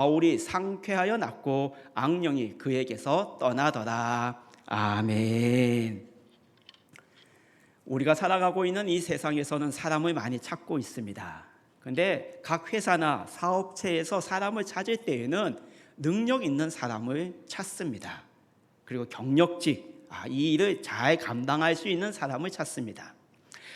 바울이 상쾌하여 낫고 악령이 그에게서 떠나더라. 아멘. 우리가 살아가고 있는 이 세상에서는 사람을 많이 찾고 있습니다. 그런데 각 회사나 사업체에서 사람을 찾을 때에는 능력 있는 사람을 찾습니다. 그리고 경력직, 이 일을 잘 감당할 수 있는 사람을 찾습니다.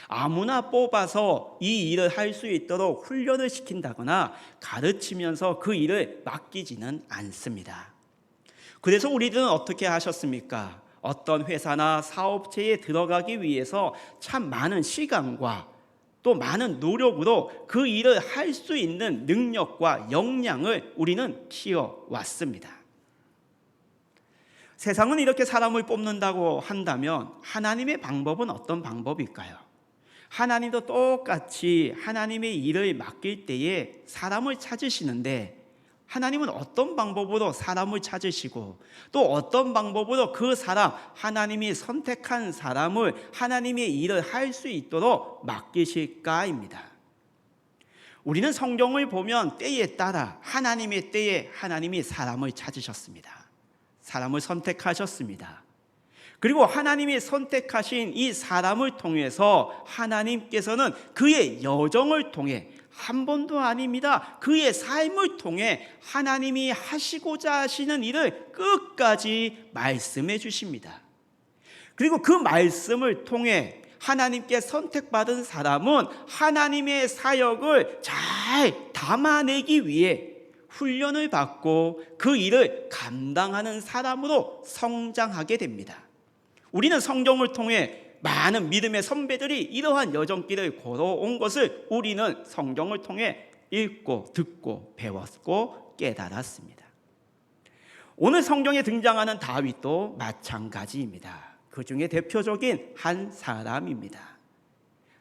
아무나 뽑아서 이 일을 할 수 있도록 훈련을 시킨다거나 가르치면서 그 일을 맡기지는 않습니다. 그래서 우리들은 어떻게 하셨습니까? 어떤 회사나 사업체에 들어가기 위해서 참 많은 시간과 또 많은 노력으로 그 일을 할 수 있는 능력과 역량을 우리는 키워왔습니다. 세상은 이렇게 사람을 뽑는다고 한다면 하나님의 방법은 어떤 방법일까요? 하나님도 똑같이 하나님의 일을 맡길 때에 사람을 찾으시는데 하나님은 어떤 방법으로 사람을 찾으시고 또 어떤 방법으로 그 사람, 하나님이 선택한 사람을 하나님의 일을 할 수 있도록 맡기실까입니다. 우리는 성경을 보면 때에 따라 하나님의 때에 하나님이 사람을 찾으셨습니다. 사람을 선택하셨습니다. 그리고 하나님이 선택하신 이 사람을 통해서 하나님께서는 그의 여정을 통해 한 번도 아닙니다. 그의 삶을 통해 하나님이 하시고자 하시는 일을 끝까지 말씀해 주십니다. 그리고 그 말씀을 통해 하나님께 선택받은 사람은 하나님의 사역을 잘 담아내기 위해 훈련을 받고 그 일을 감당하는 사람으로 성장하게 됩니다. 우리는 성경을 통해 많은 믿음의 선배들이 이러한 여정길을 걸어온 것을 우리는 성경을 통해 읽고 듣고 배웠고 깨달았습니다. 오늘 성경에 등장하는 다윗도 마찬가지입니다. 그 중에 대표적인 한 사람입니다.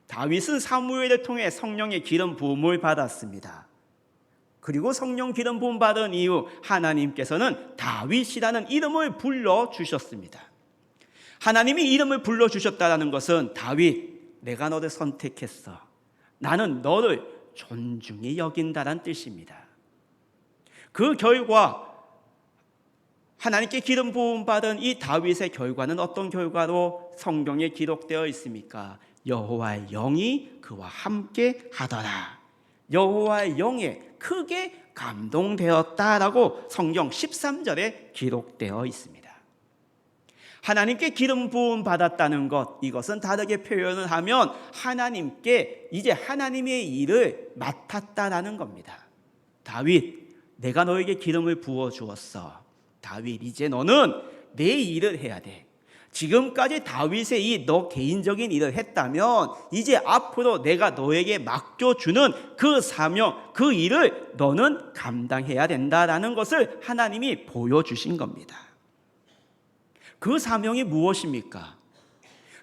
다윗은 사무엘을 통해 성령의 기름 부음을 받았습니다. 그리고 성령 기름 부음 받은 이후 하나님께서는 다윗이라는 이름을 불러주셨습니다. 하나님이 이름을 불러주셨다는 것은 다윗, 내가 너를 선택했어. 나는 너를 존중히 여긴다는 뜻입니다. 그 결과 하나님께 기름 부음 받은 이 다윗의 결과는 어떤 결과로 성경에 기록되어 있습니까? 여호와의 영이 그와 함께 하더라. 여호와의 영에 크게 감동되었다라고 성경 13절에 기록되어 있습니다. 하나님께 기름 부음 받았다는 것, 이것은 다르게 표현을 하면 하나님께 이제 하나님의 일을 맡았다라는 겁니다. 다윗, 내가 너에게 기름을 부어 주었어. 다윗, 이제 너는 내 일을 해야 돼. 지금까지 다윗의 이 너 개인적인 일을 했다면 이제 앞으로 내가 너에게 맡겨주는 그 사명, 그 일을 너는 감당해야 된다라는 것을 하나님이 보여주신 겁니다. 그 사명이 무엇입니까?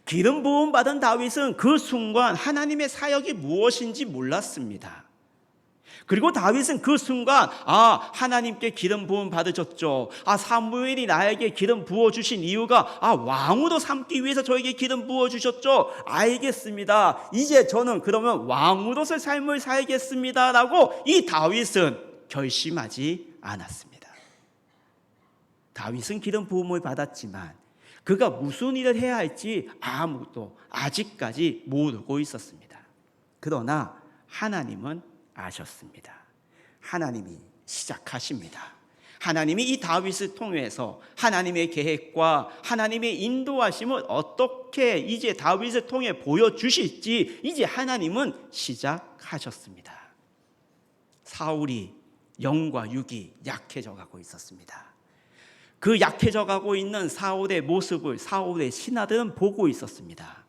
기름 부음 받은 다윗은 그 순간 하나님의 사역이 무엇인지 몰랐습니다. 그리고 다윗은 그 순간 하나님께 기름 부음 받으셨죠. 사무엘이 나에게 기름 부어주신 이유가 왕으로 삼기 위해서 저에게 기름 부어주셨죠. 알겠습니다. 이제 저는 그러면 왕으로서의 삶을 살겠습니다 라고 이 다윗은 결심하지 않았습니다. 다윗은 기름 부음을 받았지만 그가 무슨 일을 해야 할지 아무도 아직까지 모르고 있었습니다. 그러나 하나님은 아셨습니다. 하나님이 시작하십니다. 하나님이 이 다윗을 통해서 하나님의 계획과 하나님의 인도하심을 어떻게 이제 다윗을 통해 보여주실지 이제 하나님은 시작하셨습니다. 사울이 영과 육이 약해져 가고 있었습니다. 그 약해져 가고 있는 사울의 모습을 사울의 신하들은 보고 있었습니다.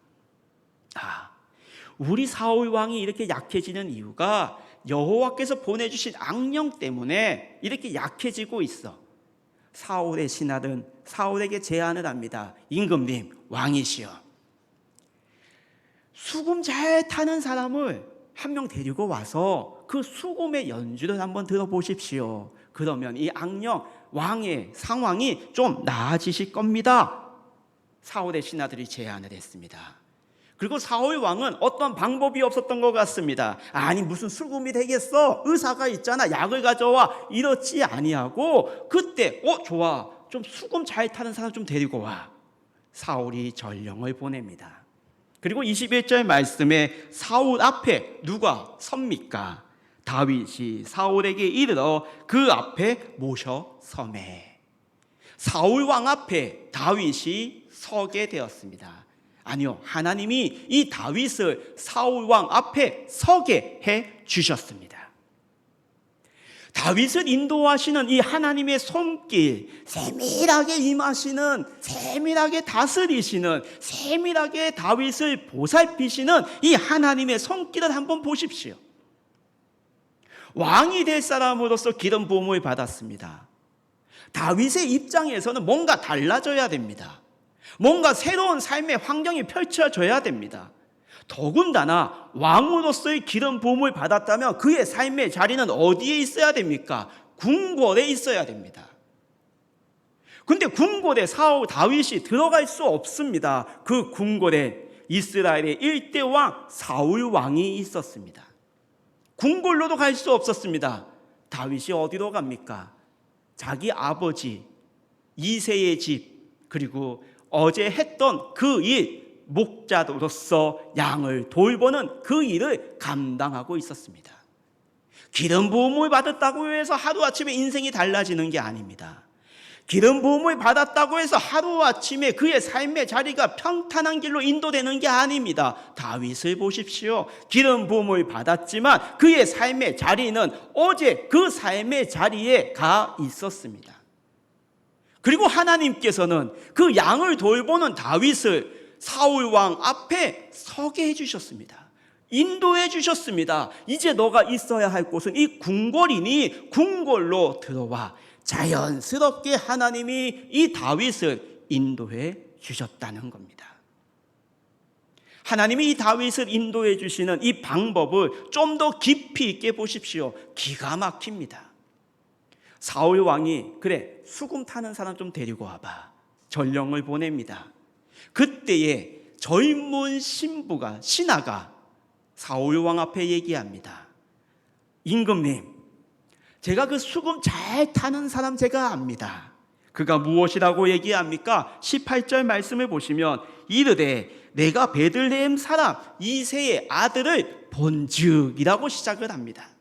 우리 사울 왕이 이렇게 약해지는 이유가 여호와께서 보내주신 악령 때문에 이렇게 약해지고 있어. 사울의 신하들은 사울에게 제안을 합니다. 임금님, 왕이시여, 수금 잘 타는 사람을 한 명 데리고 와서 그 수금의 연주를 한번 들어보십시오. 그러면 이 악령 왕의 상황이 좀 나아지실 겁니다. 사울의 신하들이 제안을 했습니다. 그리고 사울 왕은 어떤 방법이 없었던 것 같습니다. 아니 무슨 수금이 되겠어? 의사가 있잖아. 약을 가져와. 이렇지 아니하고 그때 좋아. 좀 수금 잘 타는 사람 좀 데리고 와. 사울이 전령을 보냅니다. 그리고 21절 말씀에 사울 앞에 누가 섭니까? 다윗이 사울에게 이르러 그 앞에 모셔 서매. 사울 왕 앞에 다윗이 서게 되었습니다. 아니요, 하나님이 이 다윗을 사울 왕 앞에 서게 해 주셨습니다. 다윗을 인도하시는 이 하나님의 손길, 세밀하게 임하시는, 세밀하게 다스리시는, 세밀하게 다윗을 보살피시는 이 하나님의 손길을 한번 보십시오. 왕이 될 사람으로서 기름 부음을 받았습니다. 다윗의 입장에서는 뭔가 달라져야 됩니다. 뭔가 새로운 삶의 환경이 펼쳐져야 됩니다. 더군다나 왕으로서의 기름 부음을 받았다면 그의 삶의 자리는 어디에 있어야 됩니까? 궁궐에 있어야 됩니다. 근데 궁궐에 다윗이 들어갈 수 없습니다. 그 궁궐에 이스라엘의 1대 왕 사울 왕이 있었습니다. 궁궐로도 갈 수 없었습니다. 다윗이 어디로 갑니까? 자기 아버지 이새의 집, 그리고 어제 했던 그 일, 목자로서 양을 돌보는 그 일을 감당하고 있었습니다. 기름 부음을 받았다고 해서 하루아침에 인생이 달라지는 게 아닙니다. 기름 부음을 받았다고 해서 하루아침에 그의 삶의 자리가 평탄한 길로 인도되는 게 아닙니다. 다윗을 보십시오. 기름 부음을 받았지만 그의 삶의 자리는 어제 그 삶의 자리에 가 있었습니다. 그리고 하나님께서는 그 양을 돌보는 다윗을 사울 왕 앞에 서게 해주셨습니다. 인도해 주셨습니다. 이제 너가 있어야 할 곳은 이 궁궐이니 궁궐로 들어와. 자연스럽게 하나님이 이 다윗을 인도해 주셨다는 겁니다. 하나님이 이 다윗을 인도해 주시는 이 방법을 좀 더 깊이 있게 보십시오. 기가 막힙니다. 사울 왕이 그래 수금 타는 사람 좀 데리고 와봐. 전령을 보냅니다. 그때에 젊은 신하가 사울 왕 앞에 얘기합니다. 임금님, 제가 그 수금 잘 타는 사람 제가 압니다. 그가 무엇이라고 얘기합니까? 18절 말씀을 보시면 이르되 내가 베들레헴 사람 이새의 아들을 본즉이라고 시작을 합니다.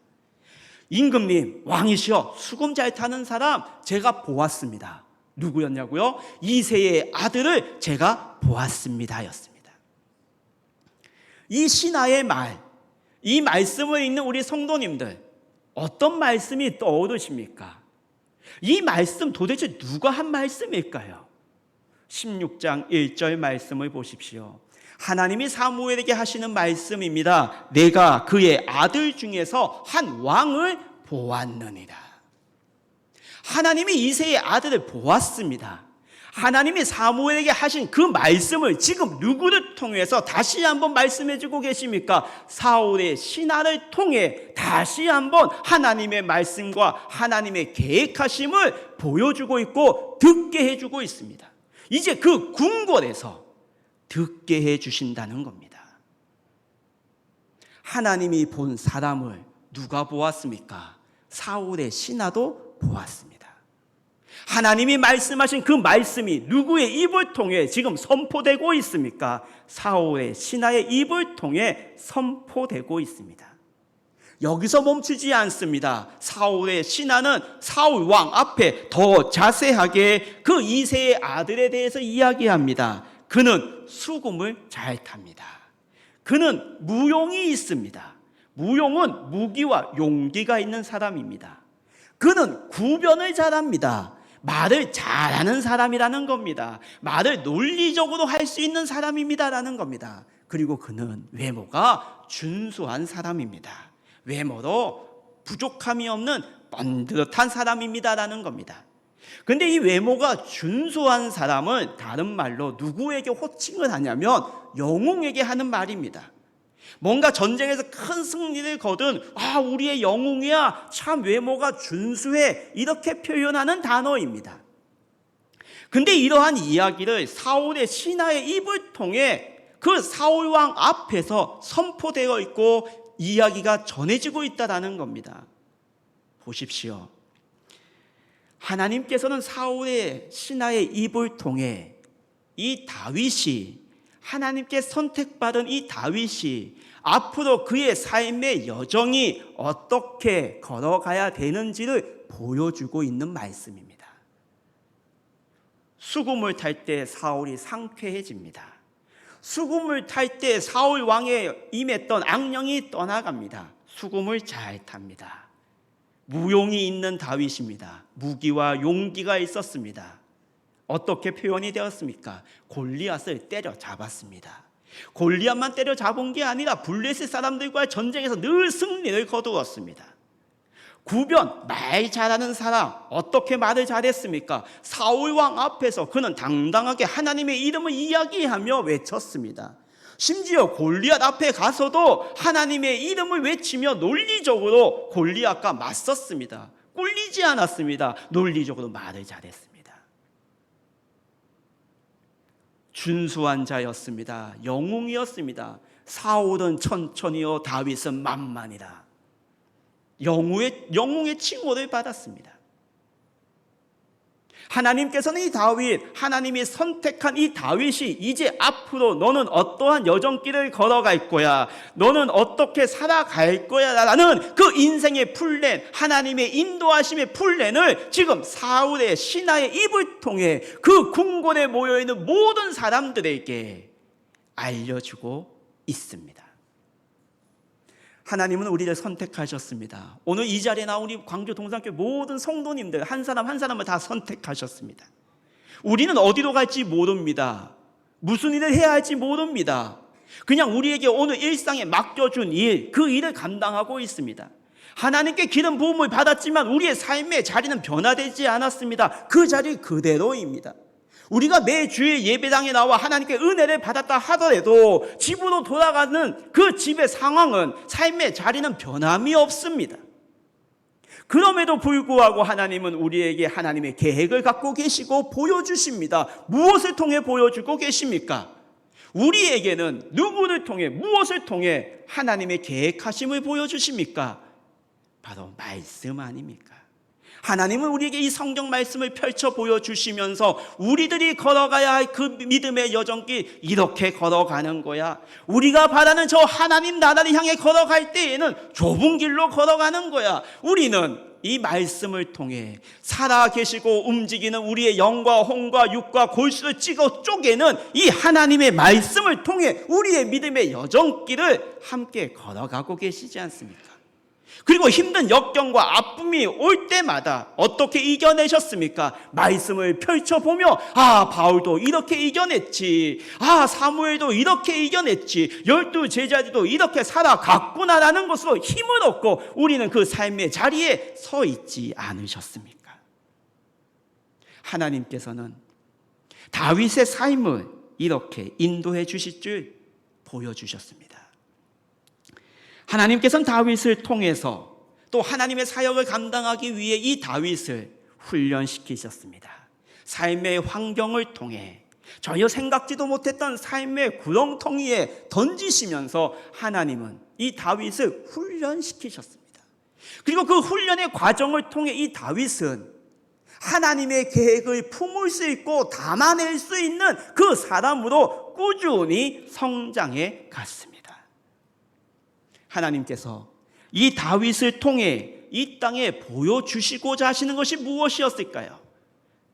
임금님, 왕이시여, 수금 잘 타는 사람 제가 보았습니다. 누구였냐고요? 이새의 아들을 제가 보았습니다 였습니다. 이 신하의 말, 이 말씀을 읽는 우리 성도님들, 어떤 말씀이 떠오르십니까? 이 말씀 도대체 누가 한 말씀일까요? 16장 1절 말씀을 보십시오. 하나님이 사무엘에게 하시는 말씀입니다. 내가 그의 아들 중에서 한 왕을 보았느니라. 하나님이 이새의 아들을 보았습니다. 하나님이 사무엘에게 하신 그 말씀을 지금 누구를 통해서 다시 한번 말씀해 주고 계십니까? 사울의 신하를 통해 다시 한번 하나님의 말씀과 하나님의 계획하심을 보여주고 있고 듣게 해주고 있습니다. 이제 그 궁궐에서 듣게 해주신다는 겁니다. 하나님이 본 사람을 누가 보았습니까? 사울의 신하도 보았습니다. 하나님이 말씀하신 그 말씀이 누구의 입을 통해 지금 선포되고 있습니까? 사울의 신하의 입을 통해 선포되고 있습니다. 여기서 멈추지 않습니다. 사울의 신하는 사울 왕 앞에 더 자세하게 그 이새의 아들에 대해서 이야기합니다. 그는 수금을 잘 탑니다. 그는 무용이 있습니다. 무용은 무기와 용기가 있는 사람입니다. 그는 구변을 잘합니다. 말을 잘하는 사람이라는 겁니다. 말을 논리적으로 할 수 있는 사람입니다라는 겁니다. 그리고 그는 외모가 준수한 사람입니다. 외모로 부족함이 없는 번듯한 사람입니다라는 겁니다. 근데 이 외모가 준수한 사람을 다른 말로 누구에게 호칭을 하냐면 영웅에게 하는 말입니다. 뭔가 전쟁에서 큰 승리를 거둔 우리의 영웅이야, 참 외모가 준수해, 이렇게 표현하는 단어입니다. 근데 이러한 이야기를 사울의 신하의 입을 통해 그 사울 왕 앞에서 선포되어 있고 이야기가 전해지고 있다라는 겁니다. 보십시오. 하나님께서는 사울의 신하의 입을 통해 이 다윗이, 하나님께 선택받은 이 다윗이 앞으로 그의 삶의 여정이 어떻게 걸어가야 되는지를 보여주고 있는 말씀입니다. 수금을 탈 때 사울이 상쾌해집니다. 수금을 탈 때 사울 왕에 임했던 악령이 떠나갑니다. 수금을 잘 탑니다. 무용이 있는 다윗입니다. 무기와 용기가 있었습니다. 어떻게 표현이 되었습니까? 골리앗을 때려잡았습니다. 골리앗만 때려잡은 게 아니라 블레셋 사람들과의 전쟁에서 늘 승리를 거두었습니다. 구변, 말 잘하는 사람, 어떻게 말을 잘했습니까? 사울 왕 앞에서 그는 당당하게 하나님의 이름을 이야기하며 외쳤습니다. 심지어 골리앗 앞에 가서도 하나님의 이름을 외치며 논리적으로 골리앗과 맞섰습니다. 꿀리지 않았습니다. 논리적으로 말을 잘했습니다. 준수한 자였습니다. 영웅이었습니다. 사울은 천천히요, 다윗은 만만이다. 영웅의 칭호를 받았습니다. 하나님께서는 이 다윗, 하나님이 선택한 이 다윗이 이제 앞으로 너는 어떠한 여정길을 걸어갈 거야, 너는 어떻게 살아갈 거야 라는 그 인생의 플랜, 하나님의 인도하심의 플랜을 지금 사울의 신하의 입을 통해 그 궁궐에 모여있는 모든 사람들에게 알려주고 있습니다. 하나님은 우리를 선택하셨습니다. 오늘 이 자리에 나온 우리 광주 동산교회 모든 성도님들 한 사람 한 사람을 다 선택하셨습니다. 우리는 어디로 갈지 모릅니다. 무슨 일을 해야 할지 모릅니다. 그냥 우리에게 오늘 일상에 맡겨준 일, 그 일을 감당하고 있습니다. 하나님께 기름 부음을 받았지만 우리의 삶의 자리는 변화되지 않았습니다. 그 자리 그대로입니다. 우리가 매주일 예배당에 나와 하나님께 은혜를 받았다 하더라도 집으로 돌아가는 그 집의 상황은, 삶의 자리는 변함이 없습니다. 그럼에도 불구하고 하나님은 우리에게 하나님의 계획을 갖고 계시고 보여주십니다. 무엇을 통해 보여주고 계십니까? 우리에게는 누구를 통해, 무엇을 통해 하나님의 계획하심을 보여주십니까? 바로 말씀 아닙니까? 하나님은 우리에게 이 성경 말씀을 펼쳐 보여주시면서 우리들이 걸어가야 할 그 믿음의 여정길, 이렇게 걸어가는 거야. 우리가 바라는 저 하나님 나라를 향해 걸어갈 때에는 좁은 길로 걸어가는 거야. 우리는 이 말씀을 통해 살아계시고 움직이는 우리의 영과 혼과 육과 골수를 찍어 쪼개는 이 하나님의 말씀을 통해 우리의 믿음의 여정길을 함께 걸어가고 계시지 않습니까? 그리고 힘든 역경과 아픔이 올 때마다 어떻게 이겨내셨습니까? 말씀을 펼쳐보며 바울도 이렇게 이겨냈지, 사무엘도 이렇게 이겨냈지, 12 제자들도 이렇게 살아갔구나라는 것으로 힘을 얻고 우리는 그 삶의 자리에 서 있지 않으셨습니까? 하나님께서는 다윗의 삶을 이렇게 인도해 주실 줄 보여주셨습니다. 하나님께서는 다윗을 통해서 또 하나님의 사역을 감당하기 위해 이 다윗을 훈련시키셨습니다. 삶의 환경을 통해 전혀 생각지도 못했던 삶의 구렁텅이에 던지시면서 하나님은 이 다윗을 훈련시키셨습니다. 그리고 그 훈련의 과정을 통해 이 다윗은 하나님의 계획을 품을 수 있고 담아낼 수 있는 그 사람으로 꾸준히 성장해 갔습니다. 하나님께서 이 다윗을 통해 이 땅에 보여주시고자 하시는 것이 무엇이었을까요?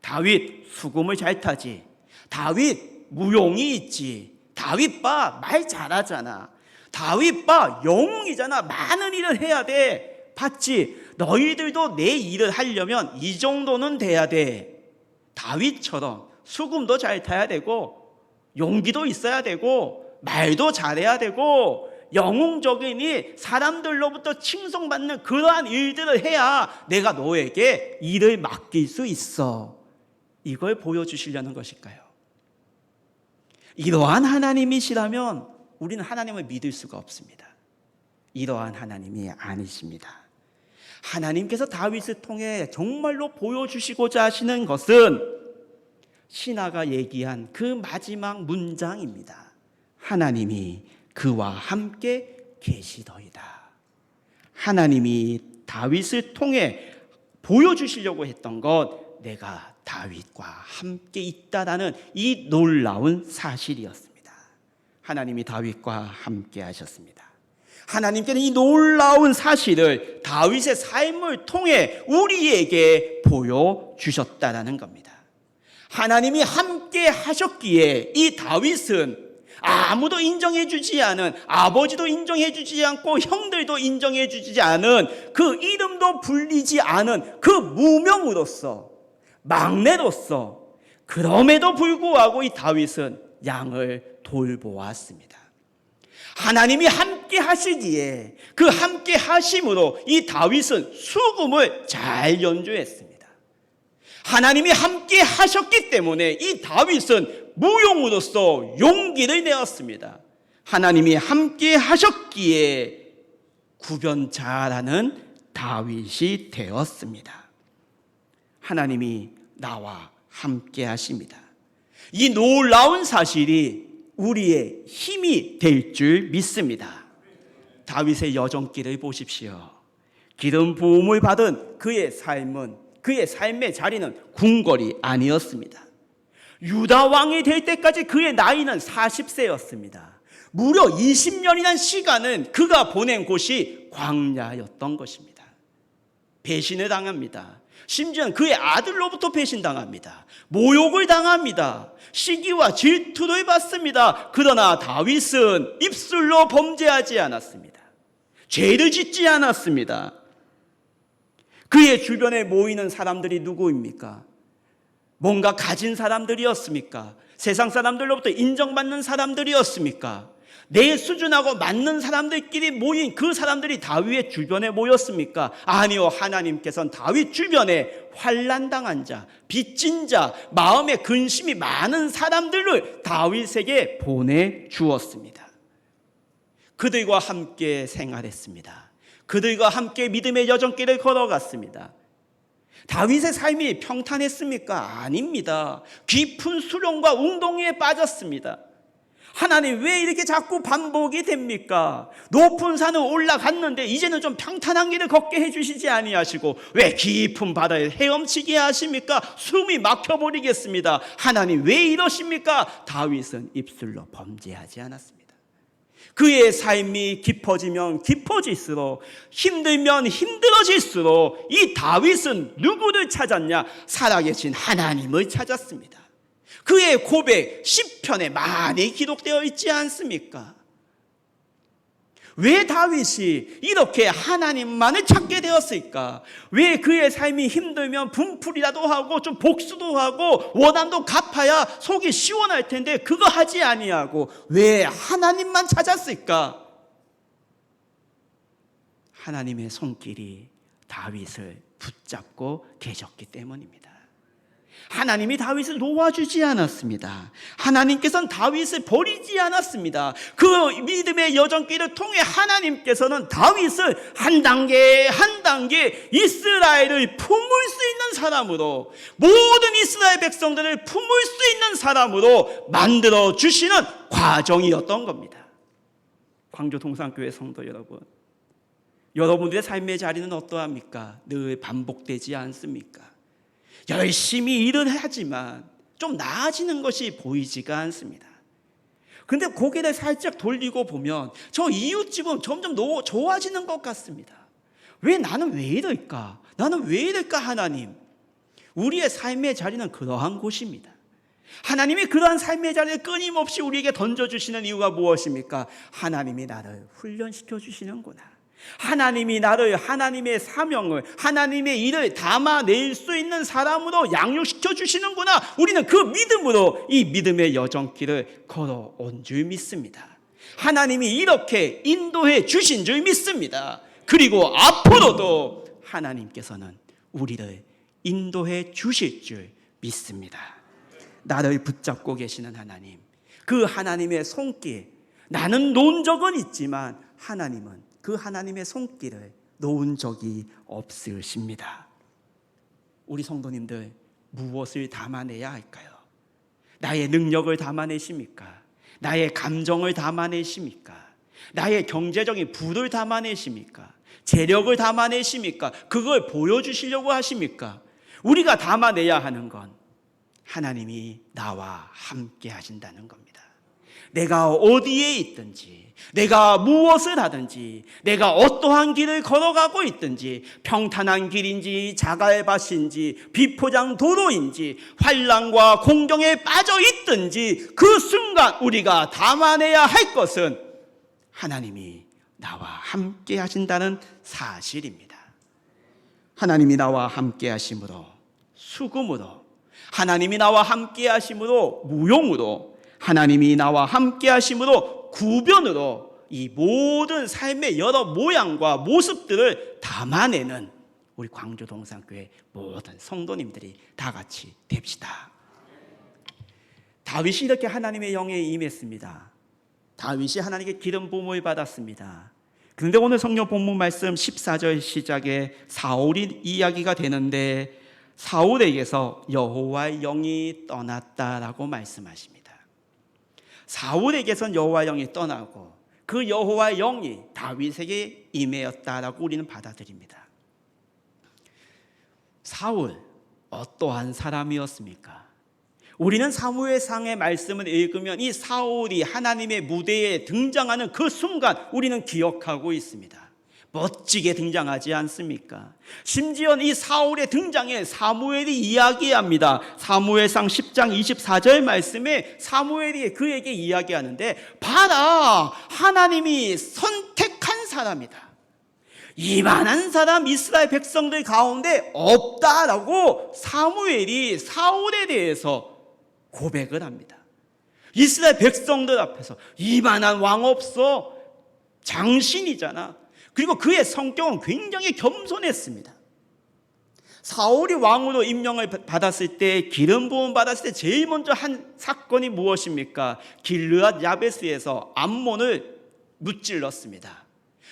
다윗 수금을 잘 타지, 다윗 무용이 있지, 다윗 봐 말 잘하잖아, 다윗 봐 영웅이잖아, 많은 일을 해야 돼, 봤지? 너희들도 내 일을 하려면 이 정도는 돼야 돼. 다윗처럼 수금도 잘 타야 되고 용기도 있어야 되고 말도 잘해야 되고 영웅적이니 사람들로부터 칭송받는 그러한 일들을 해야 내가 너에게 일을 맡길 수 있어. 이걸 보여주시려는 것일까요? 이러한 하나님이시라면 우리는 하나님을 믿을 수가 없습니다. 이러한 하나님이 아니십니다. 하나님께서 다윗을 통해 정말로 보여주시고자 하시는 것은 신하가 얘기한 그 마지막 문장입니다. 하나님이 그와 함께 계시더이다. 하나님이 다윗을 통해 보여주시려고 했던 것, 내가 다윗과 함께 있다라는 이 놀라운 사실이었습니다. 하나님이 다윗과 함께 하셨습니다. 하나님께는 이 놀라운 사실을 다윗의 삶을 통해 우리에게 보여주셨다라는 겁니다. 하나님이 함께 하셨기에 이 다윗은 아무도 인정해주지 않은, 아버지도 인정해주지 않고 형들도 인정해주지 않은, 그 이름도 불리지 않은 그 무명으로서, 막내로서, 그럼에도 불구하고 이 다윗은 양을 돌보았습니다. 하나님이 함께 하시기에 그 함께 하심으로 이 다윗은 수금을 잘 연주했습니다. 하나님이 함께 하셨기 때문에 이 다윗은 무용으로서 용기를 내었습니다. 하나님이 함께 하셨기에 구변 잘하는 다윗이 되었습니다. 하나님이 나와 함께 하십니다. 이 놀라운 사실이 우리의 힘이 될 줄 믿습니다. 다윗의 여정길을 보십시오. 기름 부음을 받은 그의 삶의 자리는 궁궐이 아니었습니다. 유다 왕이 될 때까지 그의 나이는 40세였습니다. 무려 20년이라는 시간은 그가 보낸 곳이 광야였던 것입니다. 배신을 당합니다. 심지어는 그의 아들로부터 배신당합니다. 모욕을 당합니다. 시기와 질투를 받습니다. 그러나 다윗은 입술로 범죄하지 않았습니다. 죄를 짓지 않았습니다. 그의 주변에 모이는 사람들이 누구입니까? 뭔가 가진 사람들이었습니까? 세상 사람들로부터 인정받는 사람들이었습니까? 내 수준하고 맞는 사람들끼리 모인 그 사람들이 다윗의 주변에 모였습니까? 아니요, 하나님께서는 다윗 주변에 환난당한 자, 빚진 자, 마음에 근심이 많은 사람들을 다윗에게 보내주었습니다. 그들과 함께 생활했습니다. 그들과 함께 믿음의 여정길을 걸어갔습니다. 다윗의 삶이 평탄했습니까? 아닙니다. 깊은 수렁과 웅덩이에 빠졌습니다. 하나님, 왜 이렇게 자꾸 반복이 됩니까? 높은 산을 올라갔는데 이제는 좀 평탄한 길을 걷게 해주시지 아니하시고 왜 깊은 바다에 헤엄치게 하십니까? 숨이 막혀버리겠습니다. 하나님, 왜 이러십니까? 다윗은 입술로 범죄하지 않았습니다. 그의 삶이 깊어지면 깊어질수록, 힘들면 힘들어질수록 이 다윗은 누구를 찾았냐? 살아계신 하나님을 찾았습니다. 그의 고백 시편에 많이 기록되어 있지 않습니까? 왜 다윗이 이렇게 하나님만을 찾게 되었을까? 왜 그의 삶이 힘들면 분풀이라도 하고 좀 복수도 하고 원한도 갚아야 속이 시원할 텐데 그거 하지 아니하고 왜 하나님만 찾았을까? 하나님의 손길이 다윗을 붙잡고 계셨기 때문입니다. 하나님이 다윗을 놓아주지 않았습니다. 하나님께서는 다윗을 버리지 않았습니다. 그 믿음의 여정길을 통해 하나님께서는 다윗을 한 단계 한 단계 이스라엘을 품을 수 있는 사람으로, 모든 이스라엘 백성들을 품을 수 있는 사람으로 만들어 주시는 과정이었던 겁니다. 광주 동산교회 성도 여러분, 여러분들의 삶의 자리는 어떠합니까? 늘 반복되지 않습니까? 열심히 일을 하지만 좀 나아지는 것이 보이지가 않습니다. 근데 고개를 살짝 돌리고 보면 저 이웃집은 점점 좋아지는 것 같습니다. 나는 왜 이럴까? 나는 왜 이럴까? 하나님, 우리의 삶의 자리는 그러한 곳입니다. 하나님이 그러한 삶의 자리를 끊임없이 우리에게 던져주시는 이유가 무엇입니까? 하나님이 나를 훈련시켜 주시는구나. 하나님이 나를 하나님의 사명을, 하나님의 일을 담아낼 수 있는 사람으로 양육시켜 주시는구나. 우리는 그 믿음으로 이 믿음의 여정길을 걸어온 줄 믿습니다. 하나님이 이렇게 인도해 주신 줄 믿습니다. 그리고 앞으로도 하나님께서는 우리를 인도해 주실 줄 믿습니다. 나를 붙잡고 계시는 하나님, 그 하나님의 손길, 나는 놓은 적은 있지만 하나님은 그 하나님의 손길을 놓은 적이 없으십니다. 우리 성도님들, 무엇을 담아내야 할까요? 나의 능력을 담아내십니까? 나의 감정을 담아내십니까? 나의 경제적인 부를 담아내십니까? 재력을 담아내십니까? 그걸 보여주시려고 하십니까? 우리가 담아내야 하는 건 하나님이 나와 함께 하신다는 겁니다. 내가 어디에 있든지, 내가 무엇을 하든지, 내가 어떠한 길을 걸어가고 있든지, 평탄한 길인지 자갈밭인지 비포장 도로인지 환난과 공경에 빠져 있든지 그 순간 우리가 담아내야 할 것은 하나님이 나와 함께 하신다는 사실입니다. 하나님이 나와 함께 하심으로, 수금으로, 하나님이 나와 함께 하심으로, 무용으로, 하나님이 나와 함께 하심으로, 구변으로 이 모든 삶의 여러 모양과 모습들을 담아내는 우리 광주동산교회 모든 성도님들이 다 같이 됩시다. 다윗이 이렇게 하나님의 영에 임했습니다. 다윗이 하나님께 기름 부음을 받았습니다. 그런데 오늘 성경 본문 말씀 14절 시작에 사울이 이야기가 되는데 사울에게서 여호와의 영이 떠났다라고 말씀하십니다. 사울에게선 여호와의 영이 떠나고 그 여호와의 영이 다윗에게 임하였다라고 우리는 받아들입니다. 사울 어떠한 사람이었습니까? 우리는 사무엘상의 말씀을 읽으면 이 사울이 하나님의 무대에 등장하는 그 순간 우리는 기억하고 있습니다. 멋지게 등장하지 않습니까? 심지어 이 사울의 등장에 사무엘이 이야기합니다. 사무엘상 10장 24절 말씀에 사무엘이 그에게 이야기하는데 봐라, 하나님이 선택한 사람이다. 이만한 사람 이스라엘 백성들 가운데 없다라고 사무엘이 사울에 대해서 고백을 합니다. 이스라엘 백성들 앞에서 이만한 왕 없어, 장신이잖아. 그리고 그의 성격은 굉장히 겸손했습니다. 사울이 왕으로 임명을 받았을 때, 기름 부음 받았을 때 제일 먼저 한 사건이 무엇입니까? 길르앗 야베스에서 암몬을 무찔렀습니다.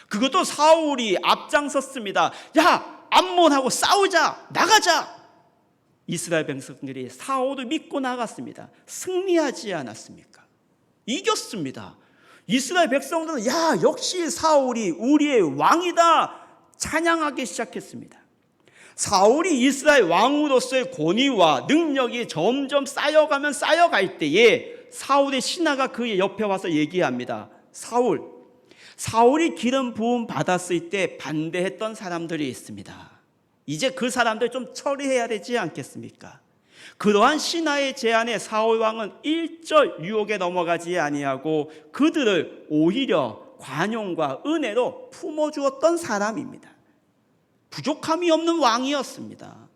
그것도 사울이 앞장섰습니다. 야, 암몬하고 싸우자, 나가자. 이스라엘 백성들이 사울을 믿고 나갔습니다. 승리하지 않았습니까? 이겼습니다. 이스라엘 백성들은 야, 역시 사울이 우리의 왕이다 찬양하기 시작했습니다. 사울이 이스라엘 왕으로서의 권위와 능력이 점점 쌓여갈 때에 사울의 신하가 그의 옆에 와서 얘기합니다. 사울이 기름 부음 받았을 때 반대했던 사람들이 있습니다. 이제 그 사람들 좀 처리해야 되지 않겠습니까? 그러한 신하의 제안에 사울 왕은 일절 유혹에 넘어가지 아니하고 그들을 오히려 관용과 은혜로 품어주었던 사람입니다. 부족함이 없는 왕이었습니다.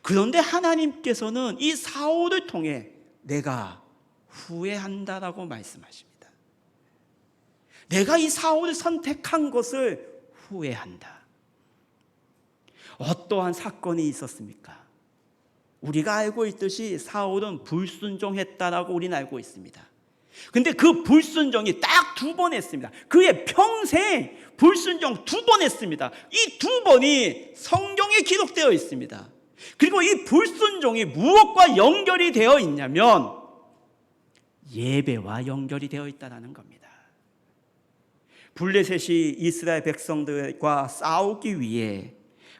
그런데 하나님께서는 이 사울을 통해 내가 후회한다라고 말씀하십니다. 내가 이 사울을 선택한 것을 후회한다. 어떠한 사건이 있었습니까? 우리가 알고 있듯이 사울은 불순종했다라고 우리는 알고 있습니다. 근데 그 불순종이 딱 2번 했습니다. 그의 평생 불순종 2번 했습니다. 이 2번이 성경에 기록되어 있습니다. 그리고 이 불순종이 무엇과 연결이 되어 있냐면 예배와 연결이 되어 있다는 겁니다. 블레셋이 이스라엘 백성들과 싸우기 위해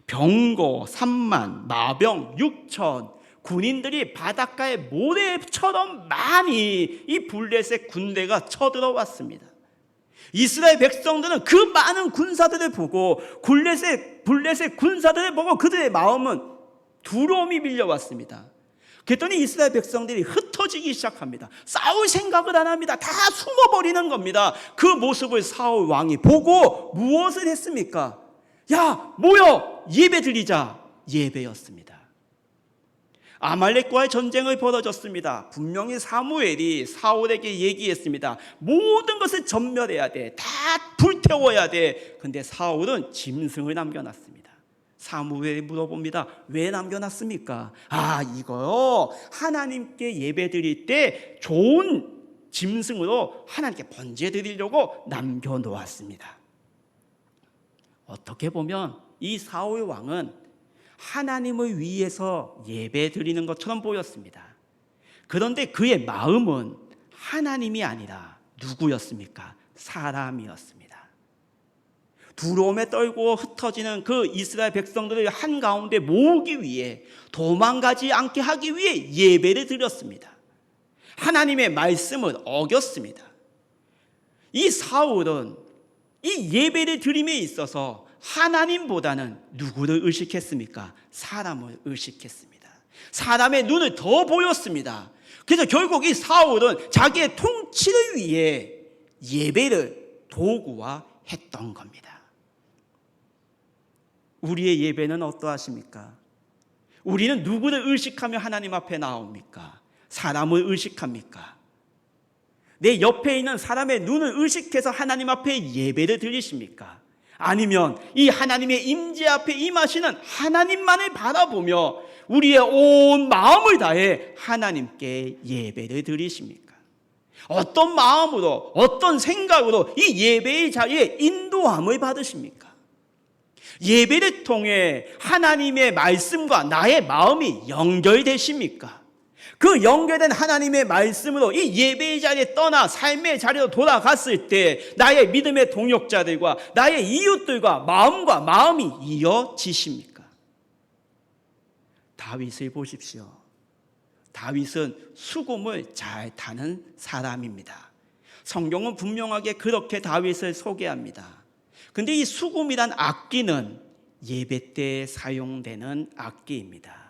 병거 3만, 마병 6천, 군인들이 바닷가에 모래처럼 많이 이 블레셋 군대가 쳐들어왔습니다. 이스라엘 백성들은 그 많은 군사들을 보고 블레셋 군사들을 보고 그들의 마음은 두려움이 밀려왔습니다. 그랬더니 이스라엘 백성들이 흩어지기 시작합니다. 싸울 생각을 안 합니다. 다 숨어버리는 겁니다. 그 모습을 사울 왕이 보고 무엇을 했습니까? 야, 모여 예배 드리자. 예배였습니다. 아말렉과의 전쟁을 벌어졌습니다. 분명히 사무엘이 사울에게 얘기했습니다. 모든 것을 전멸해야 돼. 다 불태워야 돼. 근데 사울은 짐승을 남겨놨습니다. 사무엘이 물어봅니다. 왜 남겨놨습니까? 이거요, 하나님께 예배 드릴 때 좋은 짐승으로 하나님께 번제 드리려고 남겨놓았습니다. 어떻게 보면 이 사울 왕은 하나님을 위해서 예배 드리는 것처럼 보였습니다. 그런데 그의 마음은 하나님이 아니라 누구였습니까? 사람이었습니다. 두려움에 떨고 흩어지는 그 이스라엘 백성들을 한가운데 모으기 위해, 도망가지 않게 하기 위해 예배를 드렸습니다. 하나님의 말씀을 어겼습니다. 이 사울은 이 예배를 드림에 있어서 하나님보다는 누구를 의식했습니까? 사람을 의식했습니다. 사람의 눈을 더 보였습니다. 그래서 결국 이 사울은 자기의 통치를 위해 예배를 도구화했던 겁니다. 우리의 예배는 어떠하십니까? 우리는 누구를 의식하며 하나님 앞에 나옵니까? 사람을 의식합니까? 내 옆에 있는 사람의 눈을 의식해서 하나님 앞에 예배를 드리십니까? 아니면 이 하나님의 임재 앞에 임하시는 하나님만을 바라보며 우리의 온 마음을 다해 하나님께 예배를 드리십니까? 어떤 마음으로, 어떤 생각으로 이 예배의 자리에 인도함을 받으십니까? 예배를 통해 하나님의 말씀과 나의 마음이 연결되십니까? 그 연결된 하나님의 말씀으로 이 예배의 자리에 떠나 삶의 자리로 돌아갔을 때 나의 믿음의 동역자들과 나의 이웃들과 마음과 마음이 이어지십니까? 다윗을 보십시오. 다윗은 수금을 잘 타는 사람입니다. 성경은 분명하게 그렇게 다윗을 소개합니다. 근데 이 수금이란 악기는 예배 때 사용되는 악기입니다.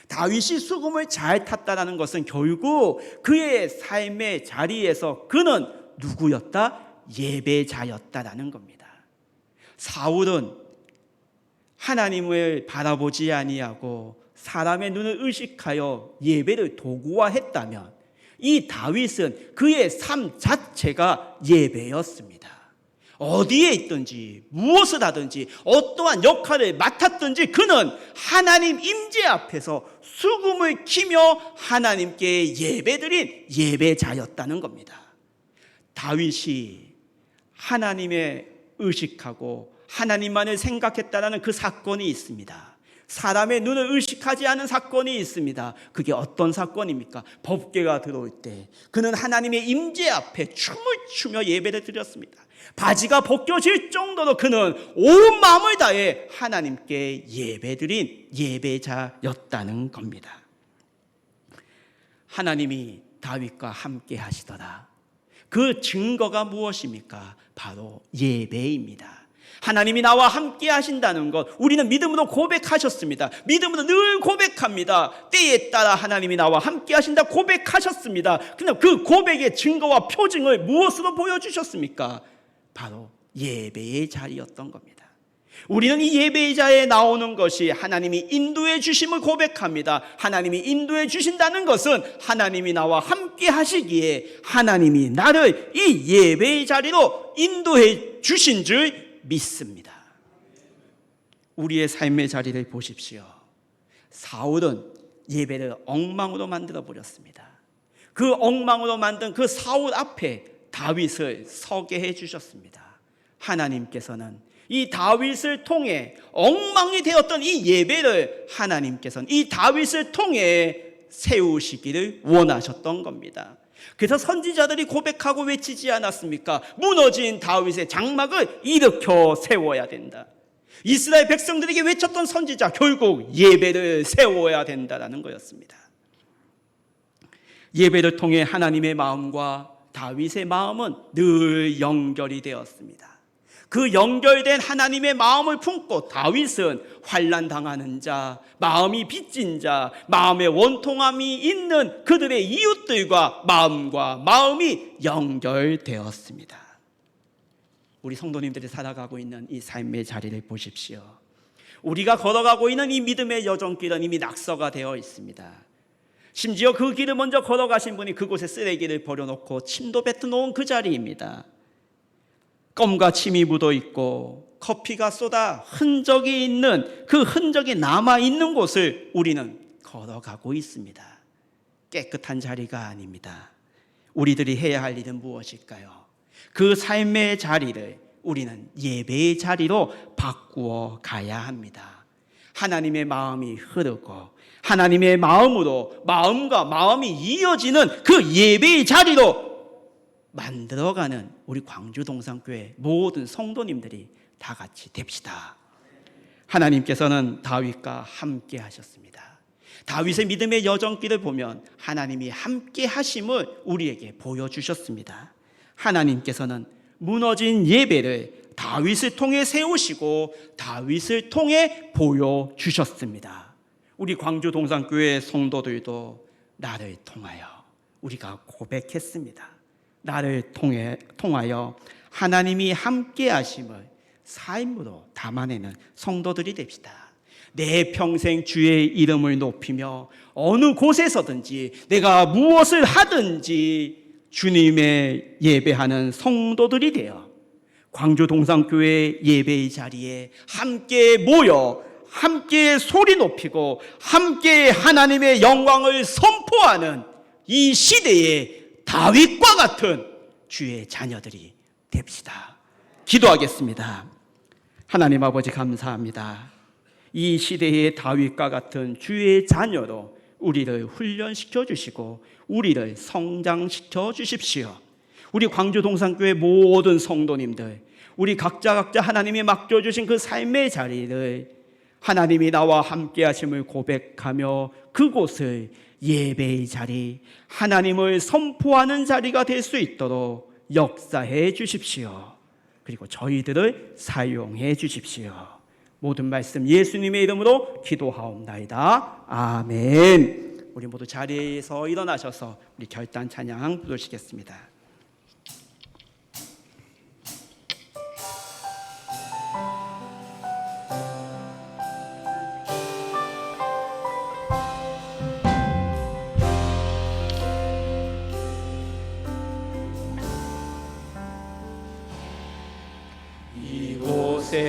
다윗이 수금을 잘 탔다는 것은 결국 그의 삶의 자리에서 그는 누구였다? 예배자였다라는 겁니다. 사울은 하나님을 바라보지 아니하고 사람의 눈을 의식하여 예배를 도구화했다면 이 다윗은 그의 삶 자체가 예배였습니다. 어디에 있든지 무엇을 하든지 어떠한 역할을 맡았든지 그는 하나님 임재 앞에서 수금을 키며 하나님께 예배드린 예배자였다는 겁니다. 다윗이 하나님의 의식하고 하나님만을 생각했다는 그 사건이 있습니다. 사람의 눈을 의식하지 않은 사건이 있습니다. 그게 어떤 사건입니까? 법궤가 들어올 때 그는 하나님의 임재 앞에 춤을 추며 예배를 드렸습니다. 바지가 벗겨질 정도로 그는 온 마음을 다해 하나님께 예배드린 예배자였다는 겁니다. 하나님이 다윗과 함께 하시더라. 그 증거가 무엇입니까? 바로 예배입니다. 하나님이 나와 함께 하신다는 것 우리는 믿음으로 고백하셨습니다. 믿음으로 늘 고백합니다. 때에 따라 하나님이 나와 함께 하신다 고백하셨습니다. 그런데 그 고백의 증거와 표징을 무엇으로 보여주셨습니까? 바로 예배의 자리였던 겁니다. 우리는 이 예배의 자리에 나오는 것이 하나님이 인도해 주심을 고백합니다. 하나님이 인도해 주신다는 것은 하나님이 나와 함께 하시기에 하나님이 나를 이 예배의 자리로 인도해 주신 줄 믿습니다. 우리의 삶의 자리를 보십시오. 사울은 예배를 엉망으로 만들어 버렸습니다. 그 엉망으로 만든 그 사울 앞에 다윗을 서게 해 주셨습니다. 하나님께서는 이 다윗을 통해 엉망이 되었던 이 예배를 하나님께서는 이 다윗을 통해 세우시기를 원하셨던 겁니다. 그래서 선지자들이 고백하고 외치지 않았습니까? 무너진 다윗의 장막을 일으켜 세워야 된다. 이스라엘 백성들에게 외쳤던 선지자 결국 예배를 세워야 된다는 거였습니다. 예배를 통해 하나님의 마음과 다윗의 마음은 늘 연결이 되었습니다. 그 연결된 하나님의 마음을 품고 다윗은 환난 당하는 자, 마음이 빚진 자, 마음의 원통함이 있는 그들의 이웃들과 마음과 마음이 연결되었습니다. 우리 성도님들이 살아가고 있는 이 삶의 자리를 보십시오. 우리가 걸어가고 있는 이 믿음의 여정길은 이미 낙서가 되어 있습니다. 심지어 그 길을 먼저 걸어가신 분이 그곳에 쓰레기를 버려놓고 침도 뱉어놓은 그 자리입니다. 껌과 침이 묻어 있고 커피가 쏟아 흔적이 있는 그 흔적이 남아있는 곳을 우리는 걸어가고 있습니다. 깨끗한 자리가 아닙니다. 우리들이 해야 할 일은 무엇일까요? 그 삶의 자리를 우리는 예배의 자리로 바꾸어 가야 합니다. 하나님의 마음이 흐르고 하나님의 마음으로 마음과 마음이 이어지는 그 예배의 자리로 만들어가는 우리 광주동산교회 모든 성도님들이 다 같이 됩시다. 하나님께서는 다윗과 함께 하셨습니다. 다윗의 믿음의 여정길을 보면 하나님이 함께 하심을 우리에게 보여주셨습니다. 하나님께서는 무너진 예배를 다윗을 통해 세우시고 다윗을 통해 보여주셨습니다. 우리 광주동산교회 성도들도 나를 통하여 우리가 고백했습니다. 나를 통하여 하나님이 함께 하심을 삶으로 담아내는 성도들이 됩시다. 내 평생 주의 이름을 높이며 어느 곳에서든지 내가 무엇을 하든지 주님의 예배하는 성도들이 되어 광주동산교회 예배의 자리에 함께 모여 함께 소리 높이고 함께 하나님의 영광을 선포하는 이 시대의 다윗과 같은 주의 자녀들이 됩시다. 기도하겠습니다. 하나님 아버지 감사합니다. 이 시대의 다윗과 같은 주의 자녀로 우리를 훈련시켜 주시고 우리를 성장시켜 주십시오. 우리 광주동산교회 모든 성도님들, 우리 각자 하나님이 맡겨주신 그 삶의 자리를 하나님이 나와 함께 하심을 고백하며 그곳을 예배의 자리, 하나님을 선포하는 자리가 될 수 있도록 역사해 주십시오. 그리고 저희들을 사용해 주십시오. 모든 말씀 예수님의 이름으로 기도하옵나이다. 아멘. 우리 모두 자리에서 일어나셔서 우리 결단 찬양 부르시겠습니다.